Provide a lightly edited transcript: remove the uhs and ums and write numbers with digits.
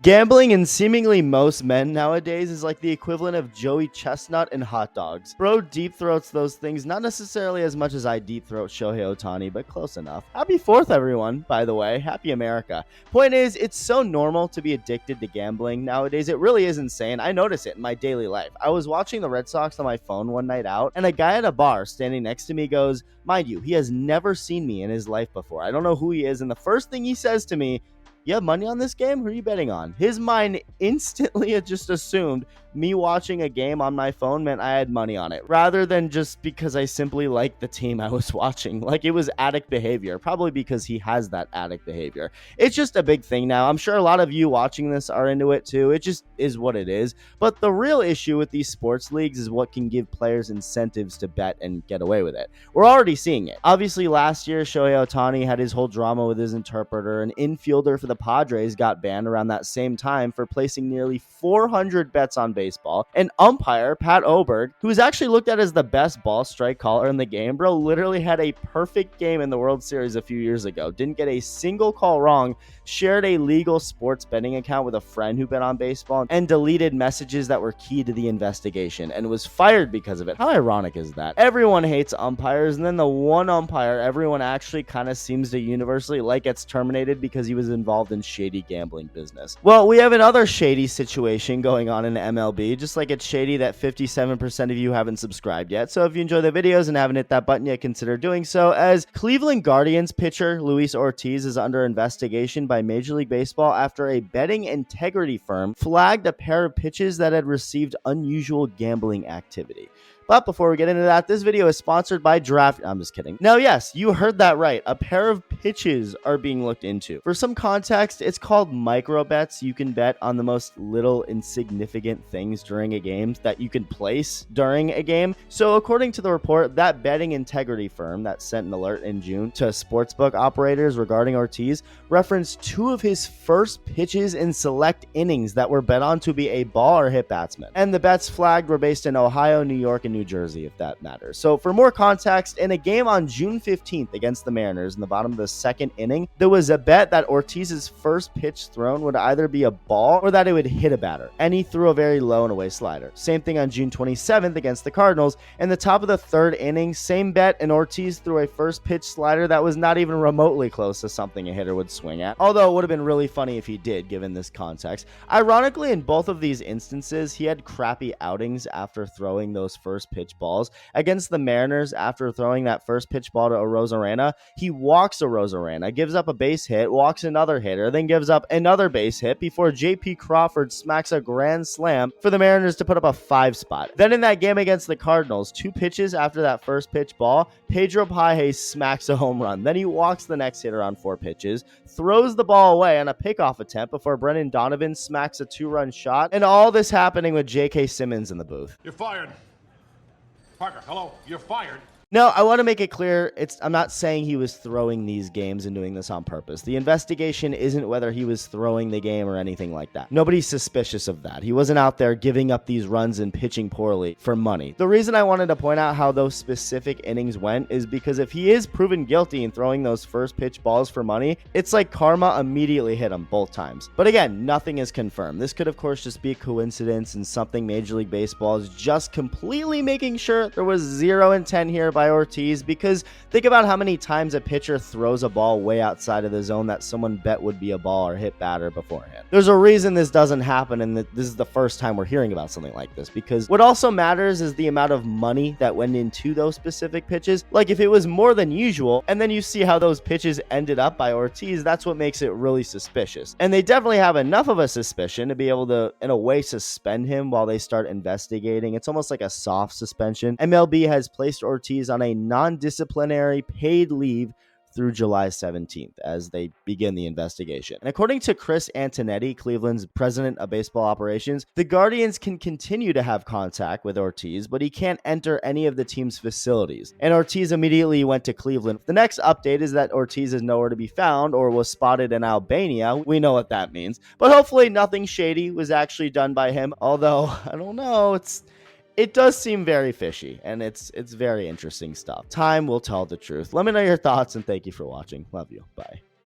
Gambling in seemingly most men nowadays is like the equivalent of Joey Chestnut and hot dogs. Bro deep throats those things, not necessarily as much as I deep throat Shohei Ohtani, but close enough. Happy 4th, everyone, by the way. Happy America. Point is, it's so normal to be addicted to gambling nowadays. It really is insane. I notice it in my daily life. I was watching the Red Sox on my phone one night out, and a guy at a bar standing next to me goes, mind you, he has never seen me in his life before. I don't know who he is, and the first thing he says to me, you have money on this game? Who are you betting on? His mind instantly had just assumed me watching a game on my phone meant I had money on it, rather than just because I simply liked the team I was watching. Like, it was addict behavior, probably because he has that addict behavior. It's just a big thing now. I'm sure a lot of you watching this are into it too. It just is what it is. But the real issue with these sports leagues is what can give players incentives to bet and get away with it. We're already seeing it. Obviously, last year, Shohei Ohtani had his whole drama with his interpreter. An infielder for the Padres got banned around that same time for placing nearly 400 bets on baseball. An umpire, Pat Oberg, who was actually looked at as the best ball strike caller in the game, bro, literally had a perfect game in the World Series a few years ago. Didn't get a single call wrong, shared a legal sports betting account with a friend who bet on baseball, and deleted messages that were key to the investigation, and was fired because of it. How ironic is that? Everyone hates umpires, and then the one umpire everyone actually kind of seems to universally like gets terminated because he was involved in shady gambling business. Well, we have another shady situation going on in MLB, just like it's shady that 57% of you haven't subscribed yet. So if you enjoy the videos and haven't hit that button yet, consider doing so, as Cleveland Guardians pitcher Luis Ortiz is under investigation by Major League Baseball after a betting integrity firm flagged a pair of pitches that had received unusual gambling activity. But before we get into that, this video is sponsored by Draft. I'm just kidding. Now, yes, you heard that right. A pair of pitches are being looked into. For some context, it's called micro bets. You can bet on the most little insignificant things during a game that you can place during a game. So according to the report, that betting integrity firm that sent an alert in June to sportsbook operators regarding Ortiz referenced 2 of his first pitches in select innings that were bet on to be a ball or hit batsman. And the bets flagged were based in Ohio, New York, and New Jersey, if that matters. So for more context, in a game on June 15th against the Mariners in the bottom of the 2nd inning, there was a bet that Ortiz's first pitch thrown would either be a ball or that it would hit a batter, and he threw a very low and away slider. Same thing on June 27th against the Cardinals. In the top of the 3rd inning, same bet, and Ortiz threw a first pitch slider that was not even remotely close to something a hitter would swing at, although it would have been really funny if he did, given this context. Ironically, in both of these instances, he had crappy outings after throwing those first pitch balls. Against the Mariners, after throwing that first pitch ball to Arozarena, he walks Arozarena, gives up a base hit, walks another hitter, then gives up another base hit before JP Crawford smacks a grand slam for the Mariners to put up a 5 spot. Then in that game against the Cardinals, 2 pitches after that first pitch ball, Pedro Paje smacks a home run. Then he walks the next hitter on 4 pitches, throws the ball away on a pickoff attempt before Brendan Donovan smacks a 2-run shot, and all this happening with J.K. Simmons in the booth. You're fired. Parker, hello, you're fired. No, I want to make it clear, I'm not saying he was throwing these games and doing this on purpose. The investigation isn't whether he was throwing the game or anything like that. Nobody's suspicious of that. He wasn't out there giving up these runs and pitching poorly for money. The reason I wanted to point out how those specific innings went is because if he is proven guilty in throwing those first pitch balls for money, it's like karma immediately hit him both times. But again, nothing is confirmed. This could of course just be a coincidence and something Major League Baseball is just completely making sure there was zero intent here by Ortiz, because think about how many times a pitcher throws a ball way outside of the zone that someone bet would be a ball or hit batter beforehand. There's a reason this doesn't happen, and this is the first time we're hearing about something like this, because what also matters is the amount of money that went into those specific pitches. Like if it was more than usual, and then you see how those pitches ended up by Ortiz, that's what makes it really suspicious. And they definitely have enough of a suspicion to be able to, in a way, suspend him while they start investigating. It's almost like a soft suspension. MLB has placed Ortiz on a non-disciplinary paid leave through July 17th as they begin the investigation. And according to Chris Antonetti, Cleveland's president of baseball operations, the Guardians can continue to have contact with Ortiz, but he can't enter any of the team's facilities. And Ortiz immediately went to Cleveland. The next update is that Ortiz is nowhere to be found or was spotted in Albania. We know what that means. But hopefully nothing shady was actually done by him, although, I don't know, it does seem very fishy, and it's very interesting stuff. Time will tell the truth. Let me know your thoughts, and thank you for watching. Love you. Bye.